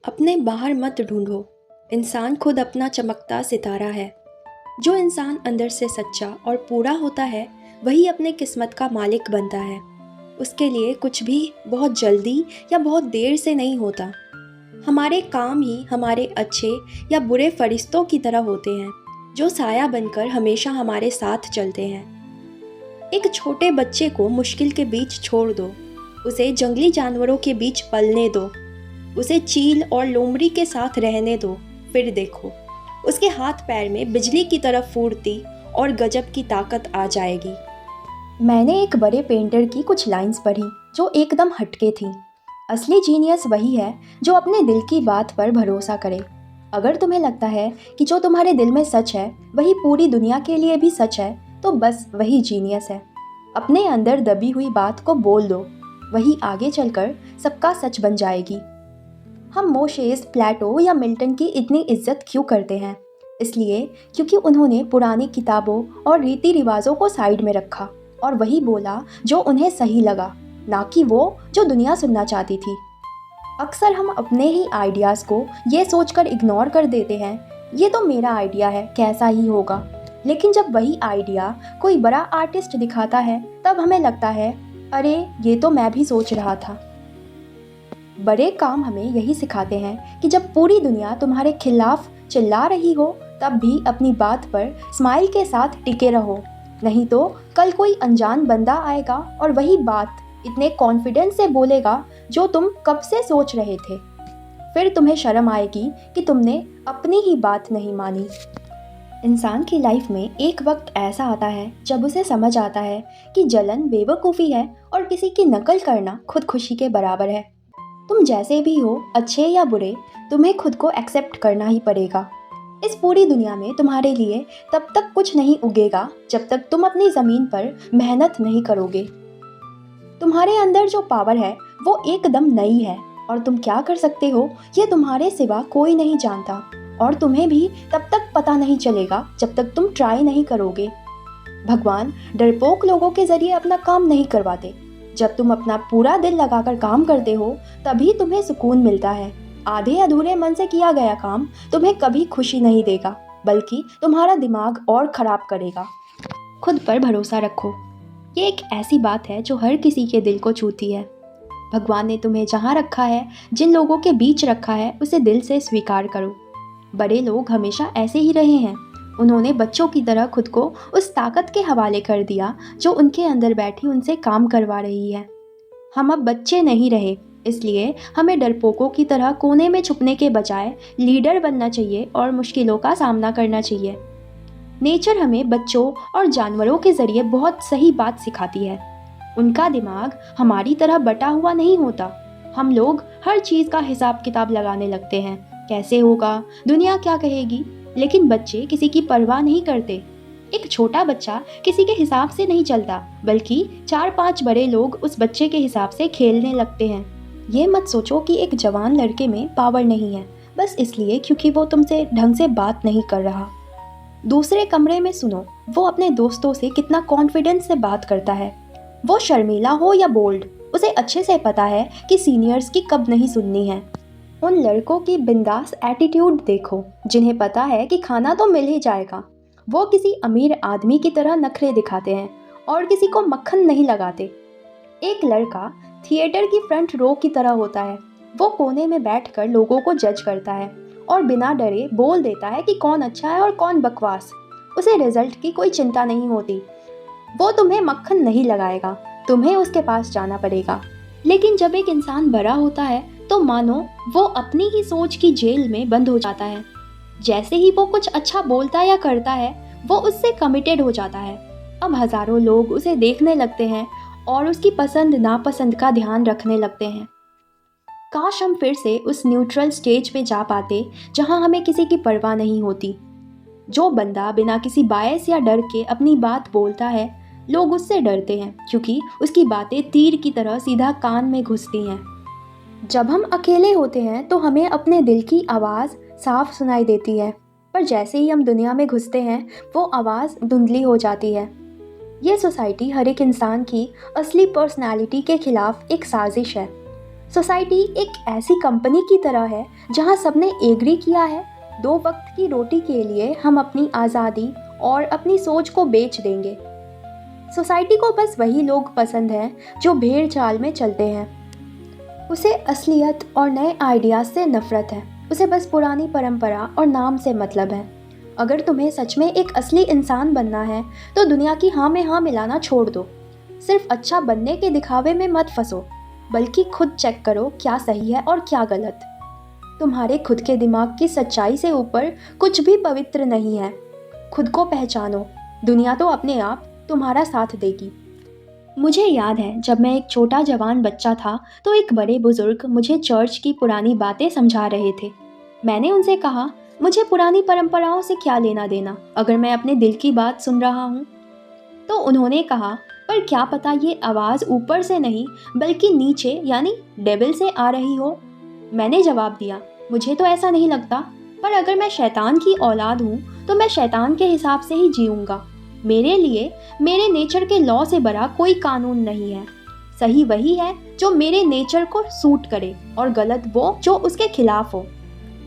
अपने बाहर मत ढूंढो। इंसान खुद अपना चमकता सितारा है। जो इंसान अंदर से सच्चा और पूरा होता है वही अपने किस्मत का मालिक बनता है। उसके लिए कुछ भी बहुत जल्दी या बहुत देर से नहीं होता। हमारे काम ही हमारे अच्छे या बुरे फरिश्तों की तरह होते हैं जो साया बनकर हमेशा हमारे साथ चलते हैं। एक छोटे बच्चे को मुश्किल के बीच छोड़ दो, उसे जंगली जानवरों के बीच पलने दो, उसे चील और लोमड़ी के साथ रहने दो, फिर देखो उसके हाथ पैर में बिजली की तरह फूर्ती और गजब की ताकत आ जाएगी। मैंने एक बड़े पेंटर की कुछ लाइंस पढ़ी जो एकदम हटके थीं। असली जीनियस वही है जो अपने दिल की बात पर भरोसा करे। अगर तुम्हें लगता है कि जो तुम्हारे दिल में सच है वही पूरी दुनिया के लिए भी सच है तो बस वही जीनियस है। अपने अंदर दबी हुई बात को बोल दो, वही आगे चलकर सबका सच बन जाएगी। हम मोशेस, प्लेटो या मिल्टन की इतनी इज्जत क्यों करते हैं? इसलिए क्योंकि उन्होंने पुरानी किताबों और रीति रिवाजों को साइड में रखा और वही बोला जो उन्हें सही लगा, ना कि वो जो दुनिया सुनना चाहती थी। अक्सर हम अपने ही आइडियाज़ को ये सोचकर इग्नोर कर देते हैं, ये तो मेरा आइडिया है, कैसा ही होगा। लेकिन जब वही आइडिया कोई बड़ा आर्टिस्ट दिखाता है तब हमें लगता है, अरे ये तो मैं भी सोच रहा था। बड़े काम हमें यही सिखाते हैं कि जब पूरी दुनिया तुम्हारे खिलाफ चिल्ला रही हो तब भी अपनी बात पर स्माइल के साथ टिके रहो, नहीं तो कल कोई अनजान बंदा आएगा और वही बात इतने कॉन्फिडेंस से बोलेगा जो तुम कब से सोच रहे थे। फिर तुम्हें शर्म आएगी कि तुमने अपनी ही बात नहीं मानी। इंसान की लाइफ में एक वक्त ऐसा आता है जब उसे समझ आता है कि जलन बेवकूफ़ी है और किसी की नकल करना खुदकुशी के बराबर है। तुम जैसे भी हो, अच्छे या बुरे, तुम्हें खुद को एक्सेप्ट करना ही पड़ेगा। इस पूरी दुनिया में तुम्हारे लिए तब तक कुछ नहीं उगेगा जब तक तुम अपनी ज़मीन पर मेहनत नहीं करोगे। तुम्हारे अंदर जो पावर है वो एकदम नई है और तुम क्या कर सकते हो ये तुम्हारे सिवा कोई नहीं जानता, और तुम्हें भी तब तक पता नहीं चलेगा जब तक तुम ट्राई नहीं करोगे। भगवान डरपोक लोगों के ज़रिए अपना काम नहीं करवाते। जब तुम अपना पूरा दिल लगाकर काम करते हो तभी तुम्हें सुकून मिलता है। आधे अधूरे मन से किया गया काम तुम्हें कभी खुशी नहीं देगा, बल्कि तुम्हारा दिमाग और ख़राब करेगा। खुद पर भरोसा रखो, ये एक ऐसी बात है जो हर किसी के दिल को छूती है। भगवान ने तुम्हें जहाँ रखा है, जिन लोगों के बीच रखा है, उसे दिल से स्वीकार करो। बड़े लोग हमेशा ऐसे ही रहे हैं। उन्होंने बच्चों की तरह खुद को उस ताकत के हवाले कर दिया जो उनके अंदर बैठी उनसे काम करवा रही है। हम अब बच्चे नहीं रहे, इसलिए हमें डरपोकों की तरह कोने में छुपने के बजाय लीडर बनना चाहिए और मुश्किलों का सामना करना चाहिए। नेचर हमें बच्चों और जानवरों के ज़रिए बहुत सही बात सिखाती है। उनका दिमाग हमारी तरह बटा हुआ नहीं होता। हम लोग हर चीज़ का हिसाब किताब लगाने लगते हैं, कैसे होगा, दुनिया क्या कहेगी, लेकिन बच्चे किसी की परवाह नहीं करते। एक छोटा बच्चा किसी के हिसाब से नहीं चलता, बल्कि 4-5 बड़े लोग उस बच्चे के हिसाब से खेलने लगते हैं। ये मत सोचो कि एक जवान लड़के में पावर नहीं है बस इसलिए क्योंकि वो तुमसे ढंग से बात नहीं कर रहा। दूसरे कमरे में सुनो वो अपने दोस्तों से कितना कॉन्फिडेंस से बात करता है। वो शर्मीला हो या बोल्ड, उसे अच्छे से पता है कि सीनियर्स की कब नहीं सुननी है। उन लड़कों की बिंदास एटीट्यूड देखो जिन्हें पता है कि खाना तो मिल ही जाएगा। वो किसी अमीर आदमी की तरह नखरे दिखाते हैं और किसी को मक्खन नहीं लगाते। एक लड़का थिएटर की फ्रंट रो की तरह होता है। वो कोने में बैठकर लोगों को जज करता है और बिना डरे बोल देता है कि कौन अच्छा है और कौन बकवास। उसे रिजल्ट की कोई चिंता नहीं होती। वो तुम्हें मक्खन नहीं लगाएगा, तुम्हें उसके पास जाना पड़ेगा। लेकिन जब एक इंसान बड़ा होता है तो मानो वो अपनी ही सोच की जेल में बंद हो जाता है। जैसे ही वो कुछ अच्छा बोलता या करता है वो उससे कमिटेड हो जाता है। अब हज़ारों लोग उसे देखने लगते हैं और उसकी पसंद नापसंद का ध्यान रखने लगते हैं। काश हम फिर से उस न्यूट्रल स्टेज पे जा पाते जहां हमें किसी की परवाह नहीं होती। जो बंदा बिना किसी बायस या डर के अपनी बात बोलता है, लोग उससे डरते हैं क्योंकि उसकी बातें तीर की तरह सीधा कान में घुसती हैं। जब हम अकेले होते हैं तो हमें अपने दिल की आवाज़ साफ सुनाई देती है, पर जैसे ही हम दुनिया में घुसते हैं वो आवाज़ धुंधली हो जाती है। ये सोसाइटी हर एक इंसान की असली पर्सनालिटी के खिलाफ एक साजिश है। सोसाइटी एक ऐसी कंपनी की तरह है जहां सबने एग्री किया है 2 वक्त की रोटी के लिए हम अपनी आज़ादी और अपनी सोच को बेच देंगे। सोसाइटी को बस वही लोग पसंद हैं जो भेड़ चाल में चलते हैं। उसे असलियत और नए आइडियाज़ से नफरत है। उसे बस पुरानी परंपरा और नाम से मतलब है। अगर तुम्हें सच में एक असली इंसान बनना है तो दुनिया की हाँ में हाँ मिलाना छोड़ दो। सिर्फ अच्छा बनने के दिखावे में मत फंसो, बल्कि खुद चेक करो क्या सही है और क्या गलत। तुम्हारे खुद के दिमाग की सच्चाई से ऊपर कुछ भी पवित्र नहीं है। खुद को पहचानो, दुनिया तो अपने आप तुम्हारा साथ देगी। मुझे याद है जब मैं एक छोटा जवान बच्चा था तो एक बड़े बुजुर्ग मुझे चर्च की पुरानी बातें समझा रहे थे। मैंने उनसे कहा, मुझे पुरानी परंपराओं से क्या लेना देना अगर मैं अपने दिल की बात सुन रहा हूँ। तो उन्होंने कहा, पर क्या पता ये आवाज़ ऊपर से नहीं बल्कि नीचे यानी डेविल से आ रही हो। मैंने जवाब दिया, मुझे तो ऐसा नहीं लगता, पर अगर मैं शैतान की औलाद हूँ तो मैं शैतान के हिसाब से ही जीऊँगा। मेरे लिए मेरे नेचर के लॉ से बड़ा कोई कानून नहीं है। सही वही है जो मेरे नेचर को सूट करे और गलत वो जो उसके खिलाफ हो।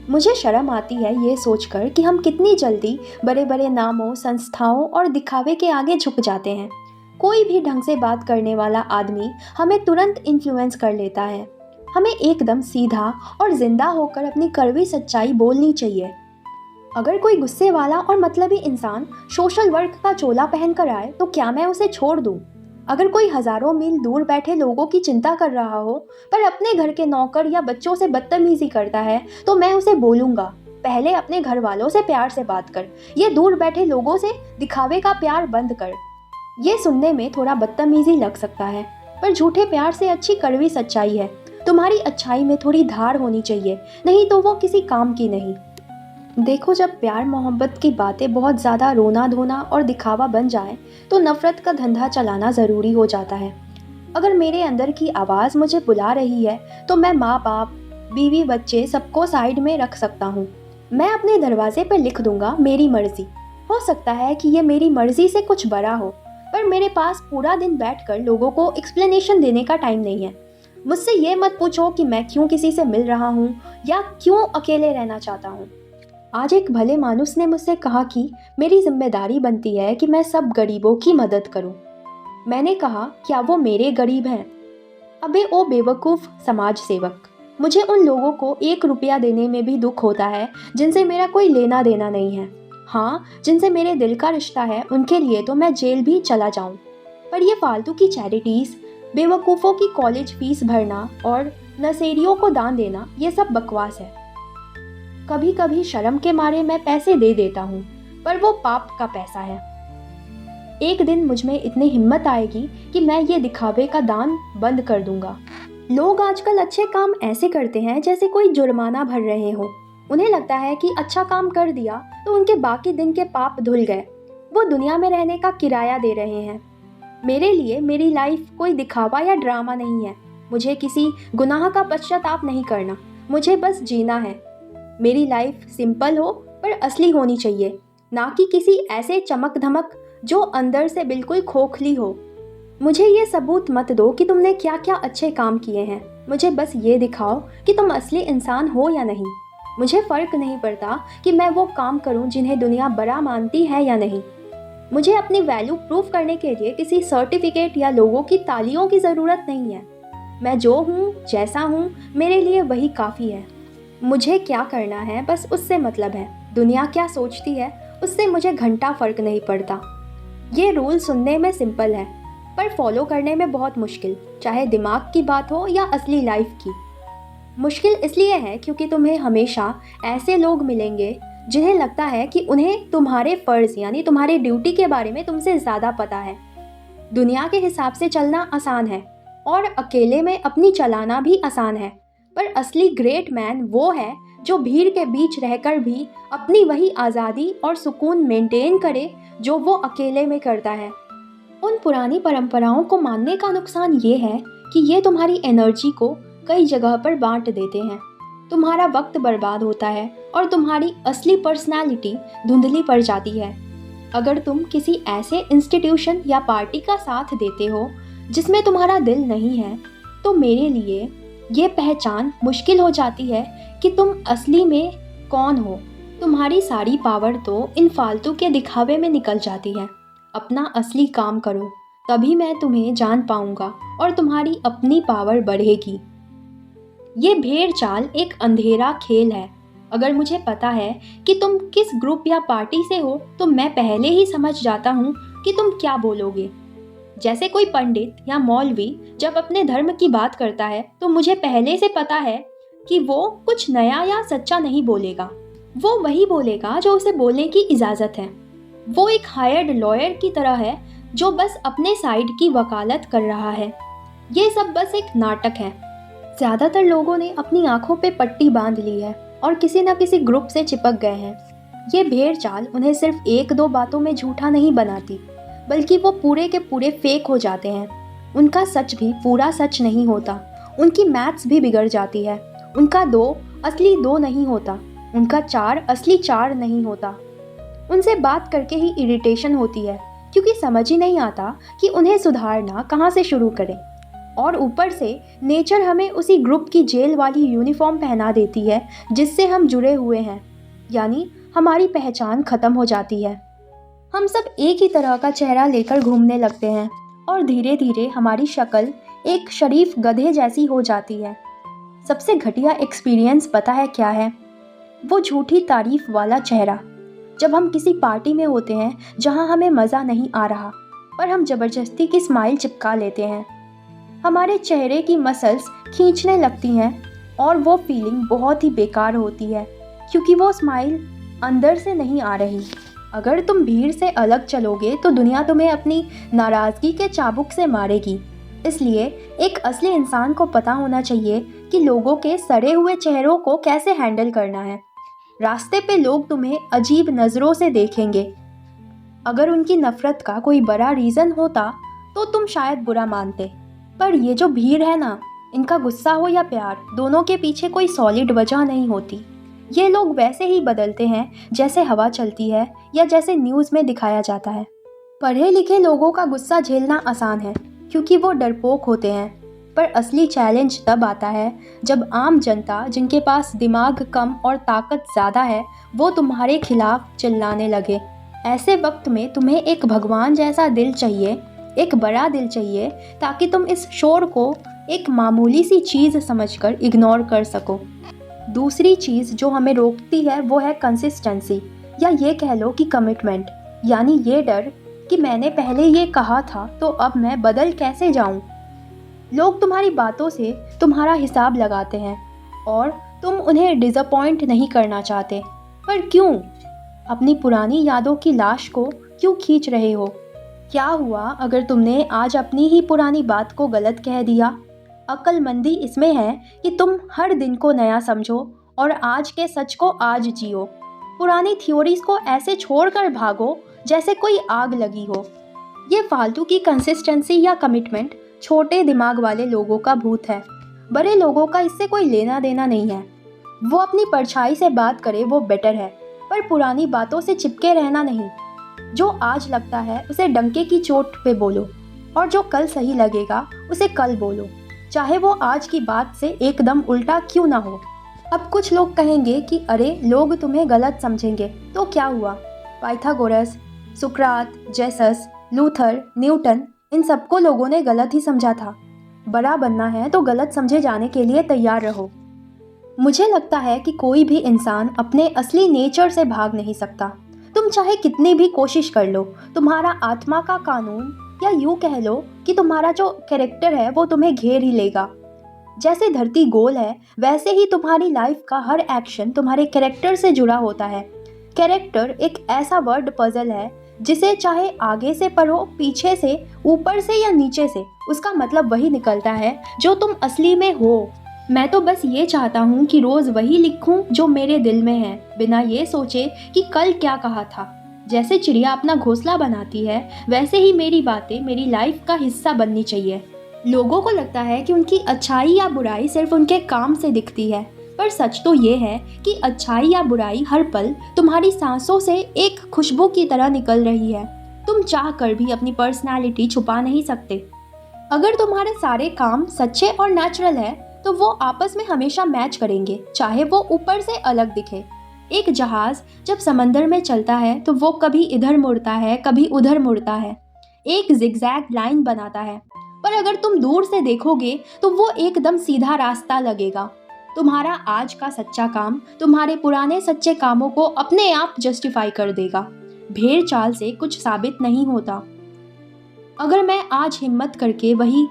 मुझे शर्म आती है ये सोचकर कि हम कितनी जल्दी बड़े बड़े नामों, संस्थाओं और दिखावे के आगे झुक जाते हैं। कोई भी ढंग से बात करने वाला आदमी हमें तुरंत इन्फ्लुएंस कर लेता है। हमें एकदम सीधा और जिंदा होकर अपनी कड़वी सच्चाई बोलनी चाहिए। अगर कोई गुस्से वाला और मतलबी इंसान सोशल वर्क का चोला पहन कर आए तो क्या मैं उसे छोड़ दूं? अगर कोई हजारों मील दूर बैठे लोगों की चिंता कर रहा हो पर अपने घर के नौकर या बच्चों से बदतमीजी करता है तो मैं उसे बोलूंगा, पहले अपने घर वालों से प्यार से बात कर, ये दूर बैठे लोगों से दिखावे का प्यार बंद कर। ये सुनने में थोड़ा बदतमीजी लग सकता है, पर झूठे प्यार से अच्छी कड़वी सच्चाई है। तुम्हारी अच्छाई में थोड़ी धार होनी चाहिए, नहीं तो वो किसी काम की नहीं। देखो, जब प्यार मोहब्बत की बातें बहुत ज़्यादा रोना धोना और दिखावा बन जाए तो नफ़रत का धंधा चलाना ज़रूरी हो जाता है। अगर मेरे अंदर की आवाज़ मुझे बुला रही है तो मैं माँ बाप, बीवी, बच्चे सबको साइड में रख सकता हूँ। मैं अपने दरवाजे पर लिख दूंगा, मेरी मर्ज़ी। हो सकता है कि ये मेरी मर्ज़ी से कुछ बड़ा हो, पर मेरे पास पूरा दिन बैठकर लोगों को एक्सप्लेनेशन देने का टाइम नहीं है। मुझसे ये मत पूछो कि मैं क्यों किसी से मिल रहा हूँ या क्यों अकेले रहना चाहता हूँ। आज एक भले मानुस ने मुझसे कहा कि मेरी जिम्मेदारी बनती है कि मैं सब गरीबों की मदद करूं। मैंने कहा, क्या वो मेरे गरीब हैं? अबे ओ बेवकूफ़ समाज सेवक, मुझे उन लोगों को 1 रुपया देने में भी दुख होता है जिनसे मेरा कोई लेना देना नहीं है। हाँ, जिनसे मेरे दिल का रिश्ता है उनके लिए तो मैं जेल भी चला जाऊं। पर ये फालतू की चैरिटीज़, बेवकूफ़ों की कॉलेज फीस भरना और नशेड़ियों को दान देना, ये सब बकवास है। कभी कभी शर्म के मारे मैं पैसे दे देता हूँ, पर वो पाप का पैसा है। एक दिन मुझ में इतनी हिम्मत आएगी कि मैं ये दिखावे का दान बंद कर दूंगा। लोग आजकल अच्छे काम ऐसे करते हैं जैसे कोई जुर्माना भर रहे हो। उन्हें लगता है कि अच्छा काम कर दिया तो उनके बाकी दिन के पाप धुल गए। वो दुनिया में रहने का किराया दे रहे हैं। मेरे लिए मेरी लाइफ कोई दिखावा या ड्रामा नहीं है। मुझे किसी गुनाह का पश्चाताप नहीं करना, मुझे बस जीना है। मेरी लाइफ सिंपल हो पर असली होनी चाहिए, ना कि किसी ऐसे चमक धमक जो अंदर से बिल्कुल खोखली हो। मुझे ये सबूत मत दो कि तुमने क्या क्या अच्छे काम किए हैं। मुझे बस ये दिखाओ कि तुम असली इंसान हो या नहीं। मुझे फ़र्क नहीं पड़ता कि मैं वो काम करूं जिन्हें दुनिया बड़ा मानती है या नहीं। मुझे अपनी वैल्यू प्रूव करने के लिए किसी सर्टिफिकेट या लोगों की तालियों की ज़रूरत नहीं है। मैं जो हूँ, जैसा हूँ, मेरे लिए वही काफ़ी है। मुझे क्या करना है बस उससे मतलब है। दुनिया क्या सोचती है उससे मुझे घंटा फ़र्क नहीं पड़ता। ये रूल सुनने में सिंपल है पर फॉलो करने में बहुत मुश्किल, चाहे दिमाग की बात हो या असली लाइफ की। मुश्किल इसलिए है क्योंकि तुम्हें हमेशा ऐसे लोग मिलेंगे जिन्हें लगता है कि उन्हें तुम्हारे फ़र्ज़ यानी तुम्हारी ड्यूटी के बारे में तुमसे ज़्यादा पता है। दुनिया के हिसाब से चलना आसान है और अकेले में अपनी चलाना भी आसान है, पर असली ग्रेट मैन वो है जो भीड़ के बीच रहकर भी अपनी वही आज़ादी और सुकून मेंटेन करे जो वो अकेले में करता है। उन पुरानी परंपराओं को मानने का नुकसान ये है कि ये तुम्हारी एनर्जी को कई जगह पर बांट देते हैं। तुम्हारा वक्त बर्बाद होता है और तुम्हारी असली पर्सनालिटी धुंधली पड़ जाती है। अगर तुम किसी ऐसे इंस्टीट्यूशन या पार्टी का साथ देते हो जिसमें तुम्हारा दिल नहीं है, तो मेरे लिए ये पहचान मुश्किल हो जाती है कि तुम असली में कौन हो। तुम्हारी सारी पावर तो इन फालतू के दिखावे में निकल जाती है। अपना असली काम करो, तभी मैं तुम्हें जान पाऊंगा और तुम्हारी अपनी पावर बढ़ेगी। ये भेड़ चाल एक अंधेरा खेल है। अगर मुझे पता है कि तुम किस ग्रुप या पार्टी से हो तो मैं पहले ही समझ जाता हूँ कि तुम क्या बोलोगे। जैसे कोई पंडित या मौलवी जब अपने धर्म की बात करता है तो मुझे पहले से पता है कि वो कुछ नया या सच्चा नहीं बोलेगा। वो वही बोलेगा जो उसे बोलने की इजाज़त है। वो एक हायर्ड लॉयर की तरह है जो बस अपने साइड की वकालत कर रहा है। ये सब बस एक नाटक है। ज़्यादातर लोगों ने अपनी आंखों पे पट्टी बांध ली है और किसी न किसी ग्रुप से चिपक गए हैं। ये भेड़ चाल उन्हें सिर्फ एक दो बातों में झूठा नहीं बनाती, बल्कि वो पूरे के पूरे फेक हो जाते हैं। उनका सच भी पूरा सच नहीं होता। उनकी मैथ्स भी बिगड़ जाती है। उनका 2 असली 2 नहीं होता। उनका 4 असली 4 नहीं होता। उनसे बात करके ही इरिटेशन होती है, क्योंकि समझ ही नहीं आता कि उन्हें सुधारना कहाँ से शुरू करें। और ऊपर से नेचर हमें उसी ग्रुप की जेल वाली यूनिफॉर्म पहना देती है जिससे हम जुड़े हुए हैं, यानी हमारी पहचान खत्म हो जाती है। हम सब एक ही तरह का चेहरा लेकर घूमने लगते हैं और धीरे धीरे हमारी शक्ल एक शरीफ गधे जैसी हो जाती है। सबसे घटिया एक्सपीरियंस पता है क्या है? वो झूठी तारीफ वाला चेहरा। जब हम किसी पार्टी में होते हैं जहां हमें मज़ा नहीं आ रहा, पर हम ज़बरदस्ती की स्माइल चिपका लेते हैं। हमारे चेहरे की मसल्स खींचने लगती हैं और वो फीलिंग बहुत ही बेकार होती है, क्योंकि वो स्माइल अंदर से नहीं आ रही। अगर तुम भीड़ से अलग चलोगे तो दुनिया तुम्हें अपनी नाराज़गी के चाबुक से मारेगी। इसलिए एक असली इंसान को पता होना चाहिए कि लोगों के सड़े हुए चेहरों को कैसे हैंडल करना है। रास्ते पे लोग तुम्हें अजीब नज़रों से देखेंगे। अगर उनकी नफ़रत का कोई बड़ा रीज़न होता तो तुम शायद बुरा मानते, पर ये जो भीड़ है ना, इनका गुस्सा हो या प्यार, दोनों के पीछे कोई सॉलिड वजह नहीं होती। ये लोग वैसे ही बदलते हैं जैसे हवा चलती है या जैसे न्यूज़ में दिखाया जाता है। पढ़े लिखे लोगों का गुस्सा झेलना आसान है क्योंकि वो डरपोक होते हैं, पर असली चैलेंज तब आता है जब आम जनता, जिनके पास दिमाग कम और ताकत ज़्यादा है, वो तुम्हारे खिलाफ चिल्लाने लगे। ऐसे वक्त में तुम्हें एक भगवान जैसा दिल चाहिए, एक बड़ा दिल चाहिए, ताकि तुम इस शोर को एक मामूली सी चीज़ समझकर इग्नोर कर सको। दूसरी चीज़ जो हमें रोकती है वो है कंसिस्टेंसी, या ये कह लो कि कमिटमेंट, यानी ये डर कि मैंने पहले ये कहा था तो अब मैं बदल कैसे जाऊं। लोग तुम्हारी बातों से तुम्हारा हिसाब लगाते हैं और तुम उन्हें डिसअपॉइंट नहीं करना चाहते, पर क्यों? अपनी पुरानी यादों की लाश को क्यों खींच रहे हो? क्या हुआ अगर तुमने आज अपनी ही पुरानी बात को गलत कह दिया? अक्लमंदी इसमें है कि तुम हर दिन को नया समझो और आज के सच को आज जियो। पुरानी थ्योरीज को ऐसे छोड़कर भागो जैसे कोई आग लगी हो। ये फालतू की कंसिस्टेंसी या कमिटमेंट छोटे दिमाग वाले लोगों का भूत है। बड़े लोगों का इससे कोई लेना देना नहीं है। वो अपनी परछाई से बात करे वो बेटर है, पर पुरानी बातों से चिपके रहना नहीं। जो आज लगता है उसे डंके की चोट पे बोलो, और जो कल सही लगेगा उसे कल बोलो, चाहे वो आज की बात से एकदम उल्टा क्यों ना हो। अब कुछ लोग कहेंगे कि अरे लोग तुम्हें गलत समझेंगे, तो क्या हुआ? पाइथागोरस, सुकरात, जेसस, लूथर, न्यूटन, इन सबको लोगों ने गलत ही समझा था। बड़ा बनना है तो गलत समझे जाने के लिए तैयार रहो। मुझे लगता है कि कोई भी इंसान अपने असली नेचर से भाग नहीं सकता। तुम चाहे कितनी भी कोशिश कर लो, तुम्हारा आत्मा का कानून, या यूँ कह लो कि तुम्हारा जो कैरेक्टर है वो तुम्हें घेर ही लेगा। जैसे धरती गोल है, वैसे ही तुम्हारी लाइफ का हर एक्शन तुम्हारे कैरेक्टर से जुड़ा होता है। कैरेक्टर एक ऐसा वर्ड पजल है जिसे चाहे आगे से पढ़ो, पीछे से, ऊपर से या नीचे से, उसका मतलब वही निकलता है जो तुम असली में हो। मैं तो बस ये चाहता हूँ कि रोज़ वही लिखूँ जो मेरे दिल में है, बिना ये सोचे कि कल क्या कहा था। जैसे चिड़िया अपना घोंसला बनाती है, वैसे ही मेरी बातें मेरी लाइफ का हिस्सा बननी चाहिए। लोगों को लगता है कि उनकी अच्छाई या बुराई सिर्फ उनके काम से दिखती है, पर सच तो ये है कि अच्छाई या बुराई हर पल तुम्हारी सांसों से एक खुशबू की तरह निकल रही है। तुम चाह कर भी अपनी पर्सनालिटी छुपा नहीं सकते। अगर तुम्हारे सारे काम सच्चे और नेचुरल है तो वो आपस में हमेशा मैच करेंगे, चाहे वो ऊपर से अलग दिखे। एक जहाज जब समंदर में चलता है तो वो कभी इधर मुड़ता है, कभी उधर मुड़ता है, एक जिगजैग लाइन बनाता है, पर अगर तुम दूर से देखोगे तो वो एकदम सीधा रास्ता लगेगा। तुम्हारा आज का सच्चा काम तुम्हारे पुराने सच्चे कामों को अपने आप जस्टिफाई कर देगा। भेड़ चाल से कुछ साबित नहीं होता। अगर मैं आज हिम्मत करके वही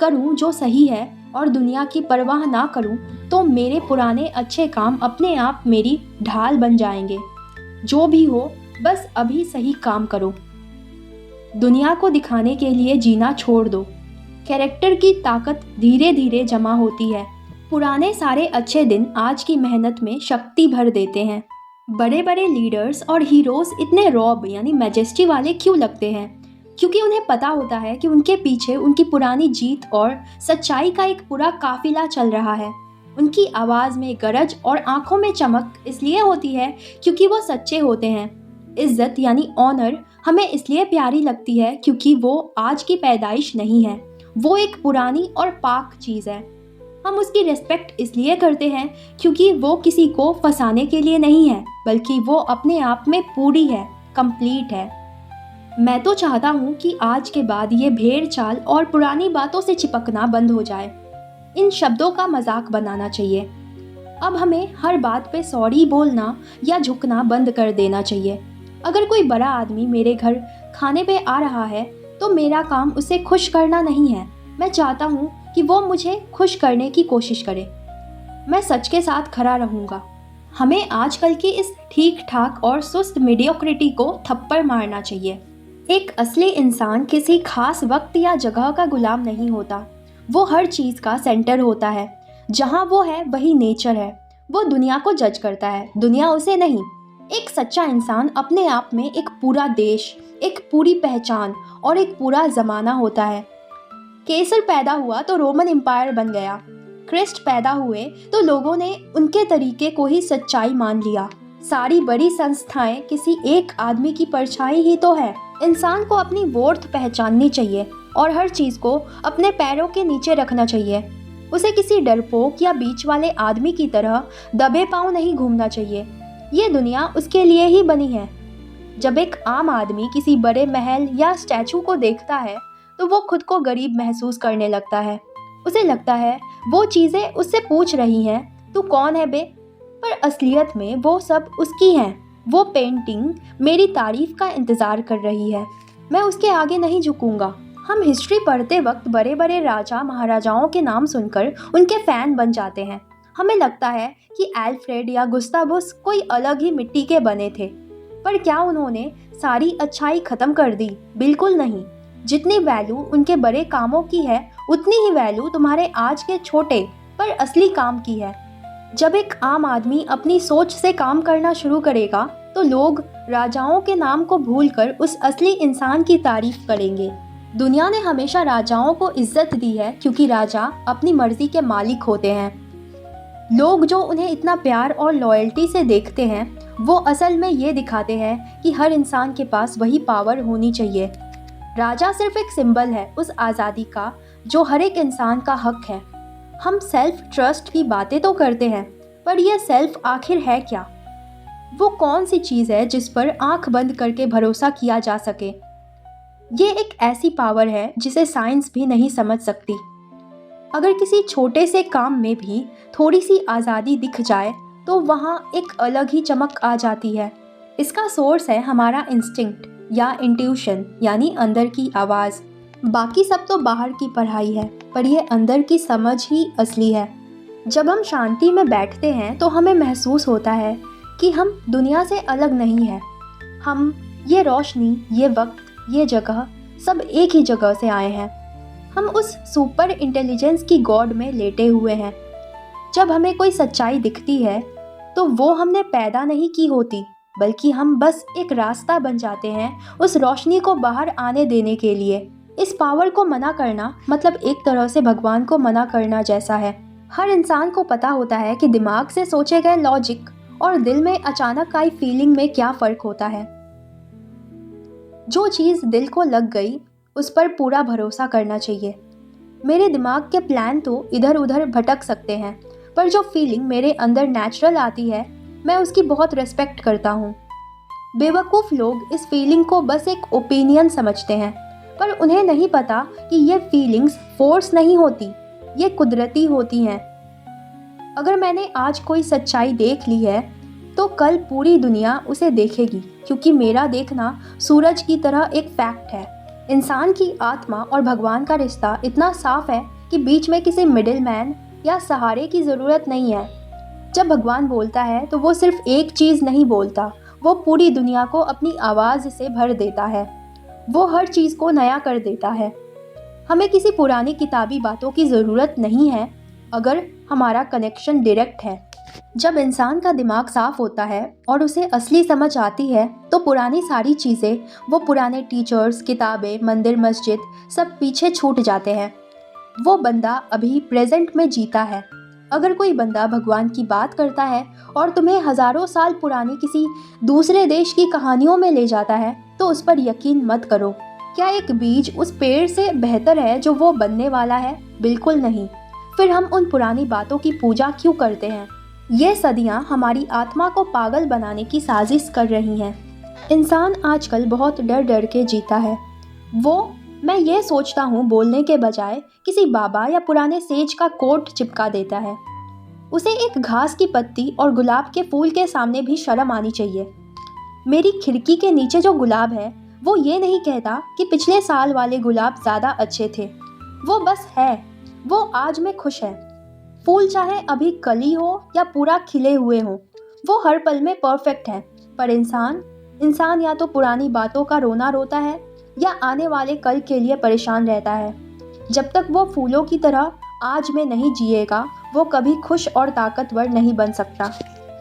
करूं जो सही है और दुनिया की परवाह ना करूं, तो मेरे पुराने अच्छे काम अपने आप मेरी ढाल बन जाएंगे। जो भी हो, बस अभी सही काम करो। दुनिया को दिखाने के लिए जीना छोड़ दो। कैरेक्टर की ताकत धीरे धीरे जमा होती है। पुराने सारे अच्छे दिन आज की मेहनत में शक्ति भर देते हैं। बड़े बड़े लीडर्स और हीरोज इतने रॉब यानी मैजेस्टी वाले क्यों लगते हैं? क्योंकि उन्हें पता होता है कि उनके पीछे उनकी पुरानी जीत और सच्चाई का एक पूरा काफिला चल रहा है। उनकी आवाज़ में गरज और आंखों में चमक इसलिए होती है क्योंकि वो सच्चे होते हैं। इज्जत यानी ऑनर हमें इसलिए प्यारी लगती है क्योंकि वो आज की पैदाइश नहीं है, वो एक पुरानी और पाक चीज़ है। हम उसकी रिस्पेक्ट इसलिए करते हैं क्योंकि वो किसी को फंसाने के लिए नहीं है, बल्कि वो अपने आप में पूरी है, कंप्लीट है। मैं तो चाहता हूँ कि आज के बाद ये भेड़ चाल और पुरानी बातों से चिपकना बंद हो जाए। इन शब्दों का मजाक बनाना चाहिए। अब हमें हर बात पे सॉरी बोलना या झुकना बंद कर देना चाहिए। अगर कोई बड़ा आदमी मेरे घर खाने पे आ रहा है तो मेरा काम उसे खुश करना नहीं है। मैं चाहता हूँ कि वो मुझे खुश करने की कोशिश करे। मैं सच के साथ खड़ा रहूँगा। हमें आजकल की इस ठीक ठाक और सुस्त मीडियोक्रिटी को थप्पड़ मारना चाहिए। एक असली इंसान किसी खास वक्त या जगह का गुलाम नहीं होता। वो हर चीज़ का सेंटर होता है। जहाँ वो है वही नेचर है। वो दुनिया को जज करता है, दुनिया उसे नहीं। एक सच्चा इंसान अपने आप में एक पूरा देश, एक पूरी पहचान और एक पूरा ज़माना होता है। केसर पैदा हुआ तो रोमन एम्पायर बन गया। क्रिस्ट पैदा हुए तो लोगों ने उनके तरीके को ही सच्चाई मान लिया। सारी बड़ी संस्थाएं किसी एक आदमी की परछाई ही तो है। इंसान को अपनी वर्थ पहचाननी चाहिए और हर चीज़ को अपने पैरों के नीचे रखना चाहिए। उसे किसी डरपोक या बीच वाले आदमी की तरह दबे पांव नहीं घूमना चाहिए। ये दुनिया उसके लिए ही बनी है। जब एक आम आदमी किसी बड़े महल या स्टैचू को देखता है तो वो खुद को गरीब महसूस करने लगता है। उसे लगता है वो चीज़ें उससे पूछ रही हैं, तू कौन है बे? पर असलियत में वो सब उसकी हैं। वो पेंटिंग मेरी तारीफ का इंतज़ार कर रही है। मैं उसके आगे नहीं झुकूंगा। हम हिस्ट्री पढ़ते वक्त बड़े बड़े राजा महाराजाओं के नाम सुनकर उनके फ़ैन बन जाते हैं। हमें लगता है कि एल्फ्रेड या गुस्तावुस कोई अलग ही मिट्टी के बने थे। पर क्या उन्होंने सारी अच्छाई ख़त्म कर दी? बिल्कुल नहीं। जितनी वैल्यू उनके बड़े कामों की है, उतनी ही वैल्यू तुम्हारे आज के छोटे पर असली काम की है। जब एक आम आदमी अपनी सोच से काम करना शुरू करेगा तो लोग राजाओं के नाम को भूलकर उस असली इंसान की तारीफ करेंगे। दुनिया ने हमेशा राजाओं को इज्जत दी है क्योंकि राजा अपनी मर्जी के मालिक होते हैं। लोग जो उन्हें इतना प्यार और लॉयल्टी से देखते हैं, वो असल में ये दिखाते हैं कि हर इंसान के पास वही पावर होनी चाहिए। राजा सिर्फ एक सिंबल है उस आज़ादी का जो हर एक इंसान का हक है। हम सेल्फ ट्रस्ट की बातें तो करते हैं, पर यह सेल्फ आखिर है क्या? वो कौन सी चीज़ है जिस पर आंख बंद करके भरोसा किया जा सके? ये एक ऐसी पावर है जिसे साइंस भी नहीं समझ सकती। अगर किसी छोटे से काम में भी थोड़ी सी आज़ादी दिख जाए तो वहाँ एक अलग ही चमक आ जाती है। इसका सोर्स है हमारा इंस्टिंक्ट या इंट्यूशन यानी अंदर की आवाज़। बाकी सब तो बाहर की पढ़ाई है, पर यह अंदर की समझ ही असली है। जब हम शांति में बैठते हैं तो हमें महसूस होता है कि हम दुनिया से अलग नहीं हैं। हम, ये रोशनी, ये वक्त, ये जगह सब एक ही जगह से आए हैं। हम उस सुपर इंटेलिजेंस की गॉड में लेटे हुए हैं। जब हमें कोई सच्चाई दिखती है तो वो हमने पैदा नहीं की होती, बल्कि हम बस एक रास्ता बन जाते हैं उस रोशनी को बाहर आने देने के लिए। इस पावर को मना करना मतलब एक तरह से भगवान को मना करना जैसा है। हर इंसान को पता होता है कि दिमाग से सोचे गए लॉजिक और दिल में अचानक आई फीलिंग में क्या फ़र्क होता है। जो चीज़ दिल को लग गई उस पर पूरा भरोसा करना चाहिए। मेरे दिमाग के प्लान तो इधर उधर भटक सकते हैं, पर जो फीलिंग मेरे अंदर नेचुरल आती है, मैं उसकी बहुत रिस्पेक्ट करता हूँ। बेवकूफ़ लोग इस फीलिंग को बस एक ओपिनियन समझते हैं, पर उन्हें नहीं पता कि ये फीलिंग्स फोर्स नहीं होती, ये कुदरती होती हैं। अगर मैंने आज कोई सच्चाई देख ली है, तो कल पूरी दुनिया उसे देखेगी, क्योंकि मेरा देखना सूरज की तरह एक फैक्ट है। इंसान की आत्मा और भगवान का रिश्ता इतना साफ है कि बीच में किसी मिडिल मैन या सहारे की ज़रूरत नहीं है। जब भगवान बोलता है तो वो सिर्फ एक चीज़ नहीं बोलता, वो पूरी दुनिया को अपनी आवाज़ से भर देता है। वो हर चीज़ को नया कर देता है। हमें किसी पुरानी किताबी बातों की ज़रूरत नहीं है अगर हमारा कनेक्शन डायरेक्ट है। जब इंसान का दिमाग साफ होता है और उसे असली समझ आती है, तो पुरानी सारी चीज़ें, वो पुराने टीचर्स, किताबें, मंदिर, मस्जिद, सब पीछे छूट जाते हैं। वो बंदा अभी प्रेजेंट में जीता है। अगर कोई बंदा भगवान की बात करता है और तुम्हें हज़ारों साल पुरानी किसी दूसरे देश की कहानियों में ले जाता है, तो उस पर यकीन मत करो। क्या एक बीज उस पेड़ से बेहतर है जो वो बनने वाला है? बिल्कुल नहीं। फिर हम उन पुरानी बातों की पूजा क्यों करते हैं? ये सदियां हमारी आत्मा को पागल बनाने की साजिश कर रही हैं। इंसान आजकल बहुत डर डर के जीता है। मैं ये सोचता हूँ बोलने के बजाय किसी बाबा या पुराने सेज का कोट चिपका देता है। उसे एक घास की पत्ती और गुलाब के फूल के सामने भी शर्म आनी चाहिए। मेरी खिड़की के नीचे जो गुलाब है, वो ये नहीं कहता कि पिछले साल वाले गुलाब ज़्यादा अच्छे थे। वो बस है, वो आज में खुश है। फूल चाहे अभी कली हो या पूरा खिले हुए हो, वो हर पल में परफेक्ट है। पर इंसान या तो पुरानी बातों का रोना रोता है या आने वाले कल के लिए परेशान रहता है। जब तक वो फूलों की तरह आज में नहीं जिएगा, वो कभी खुश और ताकतवर नहीं बन सकता।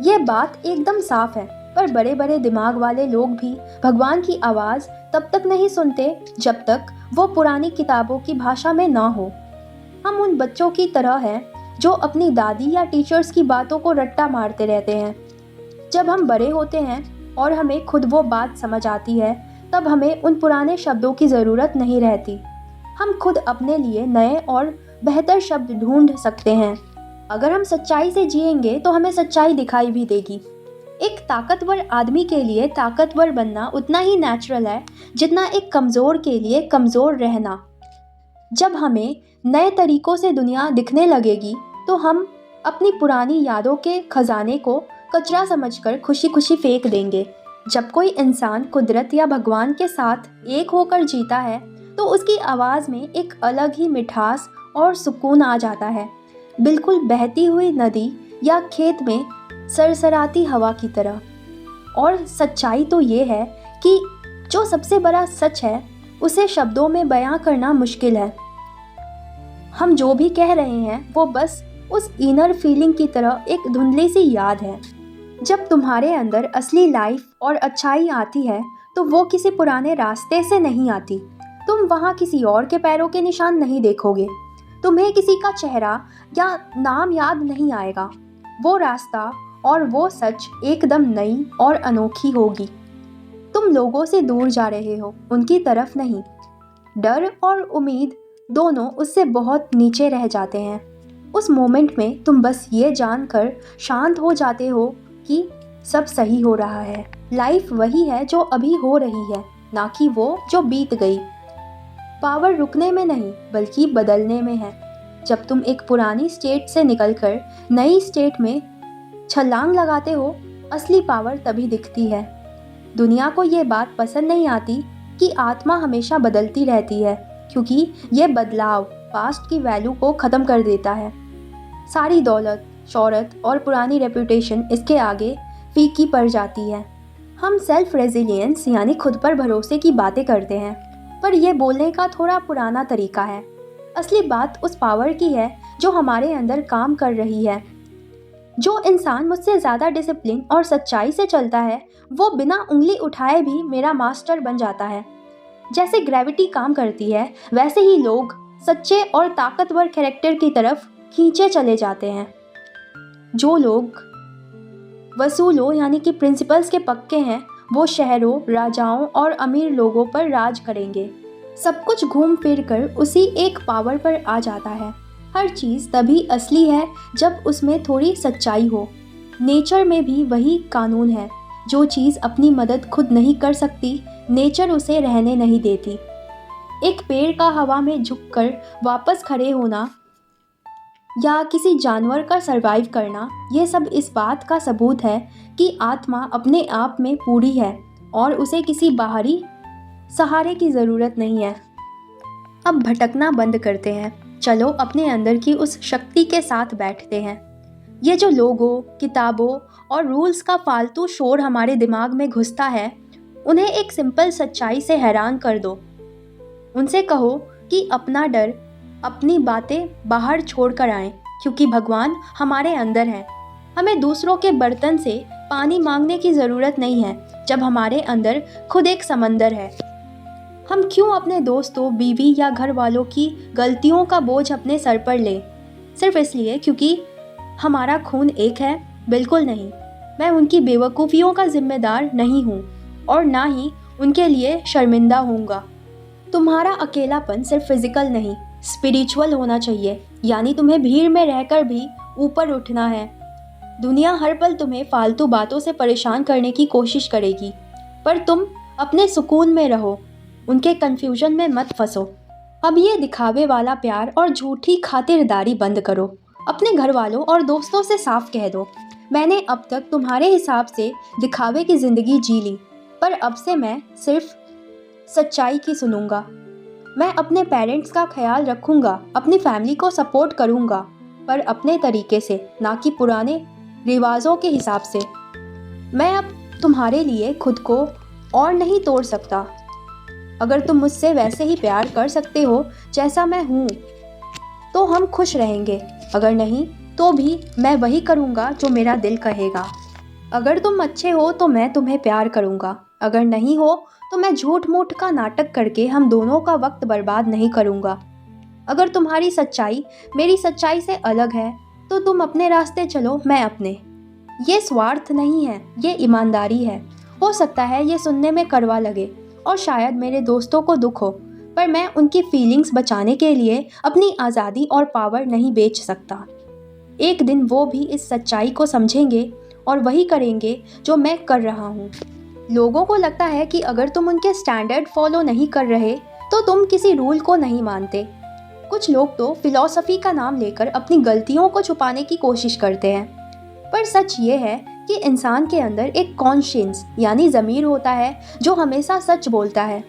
ये बात एकदम साफ है। पर बड़े बड़े दिमाग वाले लोग भी भगवान की आवाज़ तब तक नहीं सुनते जब तक वो पुरानी किताबों की भाषा में ना हो। हम उन बच्चों की तरह हैं जो अपनी दादी या टीचर्स की बातों को रट्टा मारते रहते हैं। जब हम बड़े होते हैं और हमें खुद वो बात समझ आती है, तब हमें उन पुराने शब्दों की ज़रूरत नहीं रहती। हम खुद अपने लिए नए और बेहतर शब्द ढूंढ सकते हैं। अगर हम सच्चाई से जिएंगे तो हमें सच्चाई दिखाई भी देगी। एक ताकतवर आदमी के लिए ताकतवर बनना उतना ही नेचुरल है जितना एक कमज़ोर के लिए कमज़ोर रहना। जब हमें नए तरीक़ों से दुनिया दिखने लगेगी, तो हम अपनी पुरानी यादों के खजाने को कचरा समझकर खुशी खुशी फेंक देंगे। जब कोई इंसान कुदरत या भगवान के साथ एक होकर जीता है, तो उसकी आवाज़ में एक अलग ही मिठास और सुकून आ जाता है, बिल्कुल बहती हुई नदी या खेत में सरसराती हवा की तरह। और सच्चाई तो ये है कि जो सबसे बड़ा सच है, उसे शब्दों में बयां करना मुश्किल है। हम जो भी कह रहे हैं वो बस उस इनर फीलिंग की तरह एक धुंधली सी याद है। जब तुम्हारे अंदर असली लाइफ और अच्छाई आती है, तो वो किसी पुराने रास्ते से नहीं आती। तुम वहाँ किसी और के पैरों के निशान नहीं देखोगे। तुम्हें किसी का चेहरा या नाम याद नहीं आएगा। वो रास्ता और वो सच एकदम नई और अनोखी होगी। तुम लोगों से दूर जा रहे हो, उनकी तरफ नहीं। डर और उम्मीद दोनों उससे बहुत नीचे रह जाते हैं। उस मोमेंट में तुम बस ये जानकर शांत हो जाते हो कि सब सही हो रहा है। लाइफ वही है जो अभी हो रही है, ना कि वो जो बीत गई। पावर रुकने में नहीं, बल्कि बदलने में है। जब तुम एक पुरानी स्टेट से निकलकर नई स्टेट में छलांग लगाते हो, असली पावर तभी दिखती है। दुनिया को ये बात पसंद नहीं आती कि आत्मा हमेशा बदलती रहती है, क्योंकि ये बदलाव पास्ट की वैल्यू को ख़त्म कर देता है। सारी दौलत, शोहरत और पुरानी रेपुटेशन इसके आगे फीकी पड़ जाती है। हम सेल्फ रेजिलियंस यानी खुद पर भरोसे की बातें करते हैं, पर यह बोलने का थोड़ा पुराना तरीका है। असली बात उस पावर की है जो हमारे अंदर काम कर रही है। जो इंसान मुझसे ज़्यादा डिसिप्लिन और सच्चाई से चलता है, वो बिना उंगली उठाए भी मेरा मास्टर बन जाता है। जैसे ग्रेविटी काम करती है, वैसे ही लोग सच्चे और ताकतवर कैरेक्टर की तरफ खींचे चले जाते हैं। जो लोग वसूलों यानी कि प्रिंसिपल्स के पक्के हैं, वो शहरों, राजाओं और अमीर लोगों पर राज करेंगे। सब कुछ घूम फिर कर उसी एक पावर पर आ जाता है। हर चीज़ तभी असली है जब उसमें थोड़ी सच्चाई हो। नेचर में भी वही कानून है, जो चीज़ अपनी मदद खुद नहीं कर सकती, नेचर उसे रहने नहीं देती। एक पेड़ का हवा में झुककर वापस खड़े होना या किसी जानवर का सरवाइव करना, ये सब इस बात का सबूत है कि आत्मा अपने आप में पूरी है और उसे किसी बाहरी सहारे की ज़रूरत नहीं है। अब भटकना बंद करते हैं, चलो अपने अंदर की उस शक्ति के साथ बैठते हैं। ये जो लोगों, किताबों और रूल्स का फालतू शोर हमारे दिमाग में घुसता है, उन्हें एक सिंपल सच्चाई से हैरान कर दो। उनसे कहो कि अपना डर, अपनी बातें बाहर छोड़ कर आएं, क्योंकि भगवान हमारे अंदर है। हमें दूसरों के बर्तन से पानी मांगने की ज़रूरत नहीं है जब हमारे अंदर खुद एक समंदर है। हम क्यों अपने दोस्तों, बीवी या घर वालों की गलतियों का बोझ अपने सर पर लें, सिर्फ इसलिए क्योंकि हमारा खून एक है? बिल्कुल नहीं। मैं उनकी बेवकूफ़ियों का जिम्मेदार नहीं हूँ और ना ही उनके लिए शर्मिंदा होऊंगा। तुम्हारा अकेलापन सिर्फ फिजिकल नहीं, स्पिरिचुअल होना चाहिए। यानी तुम्हें भीड़ में रहकर भी ऊपर उठना है। दुनिया हर पल तुम्हें फालतू बातों से परेशान करने की कोशिश करेगी, पर तुम अपने सुकून में रहो, उनके कन्फ्यूजन में मत फंसो। अब ये दिखावे वाला प्यार और झूठी खातिरदारी बंद करो। अपने घर वालों और दोस्तों से साफ कह दो, मैंने अब तक तुम्हारे हिसाब से दिखावे की ज़िंदगी जी ली, पर अब से मैं सिर्फ सच्चाई की सुनूंगा। मैं अपने पेरेंट्स का ख्याल रखूंगा, अपनी फैमिली को सपोर्ट करूंगा, पर अपने तरीके से, ना कि पुराने रिवाजों के हिसाब से। मैं अब तुम्हारे लिए खुद को और नहीं तोड़ सकता। अगर तुम मुझसे वैसे ही प्यार कर सकते हो जैसा मैं हूँ, तो हम खुश रहेंगे। अगर नहीं, तो भी मैं वही करूँगा जो मेरा दिल कहेगा। अगर तुम अच्छे हो तो मैं तुम्हें प्यार करूँगा, अगर नहीं हो तो मैं झूठ मूठ का नाटक करके हम दोनों का वक्त बर्बाद नहीं करूँगा। अगर तुम्हारी सच्चाई मेरी सच्चाई से अलग है तो तुम अपने रास्ते चलो, मैं अपने। ये स्वार्थ नहीं है, ये ईमानदारी है। हो सकता है ये सुनने में कड़वा लगे और शायद मेरे दोस्तों को दुख हो, पर मैं उनकी फीलिंग्स बचाने के लिए अपनी आज़ादी और पावर नहीं बेच सकता। एक दिन वो भी इस सच्चाई को समझेंगे और वही करेंगे जो मैं कर रहा हूँ। लोगों को लगता है कि अगर तुम उनके स्टैंडर्ड फॉलो नहीं कर रहे तो तुम किसी रूल को नहीं मानते। कुछ लोग तो फिलॉसफी का नाम लेकर अपनी गलतियों को छुपाने की कोशिश करते हैं, पर सच ये है कि इंसान के अंदर एक कॉन्शियंस यानी ज़मीर होता है जो हमेशा सच बोलता है।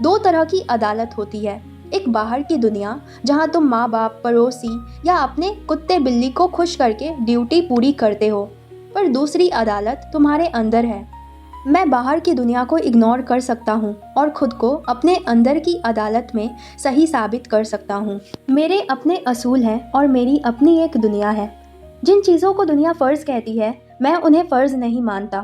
दो तरह की अदालत होती है, एक बाहर की दुनिया जहाँ तुम माँ बाप, पड़ोसी या अपने कुत्ते बिल्ली को खुश करके ड्यूटी पूरी करते हो, पर दूसरी अदालत तुम्हारे अंदर है। मैं बाहर की दुनिया को इग्नोर कर सकता हूँ और खुद को अपने अंदर की अदालत में सही साबित कर सकता हूँ। मेरे अपने असूल हैं और मेरी अपनी एक दुनिया है। जिन चीज़ों को दुनिया फ़र्ज़ कहती है, मैं उन्हें फ़र्ज़ नहीं मानता,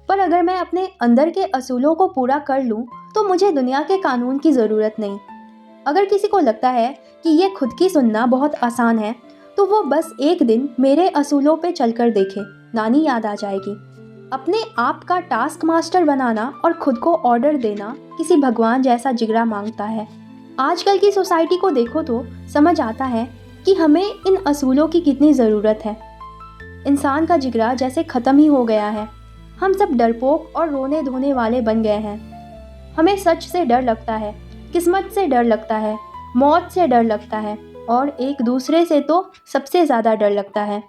पर अगर मैं अपने अंदर के असूलों को पूरा कर लूँ तो मुझे दुनिया के कानून की ज़रूरत नहीं। अगर किसी को लगता है कि ये खुद की सुनना बहुत आसान है, तो वो बस एक दिन मेरे असूलों पे चलकर देखे, नानी याद आ जाएगी। अपने आप का टास्क मास्टर बनाना और खुद को ऑर्डर देना किसी भगवान जैसा जिगरा मांगता है। आजकल की सोसाइटी को देखो तो समझ आता है कि हमें इन असूलों की कितनी ज़रूरत है। इंसान का जिगरा जैसे ख़त्म ही हो गया है। हम सब डरपोक और रोने धोने वाले बन गए हैं। हमें सच से डर लगता है, किस्मत से डर लगता है, मौत से डर लगता है और एक दूसरे से तो सबसे ज़्यादा डर लगता है।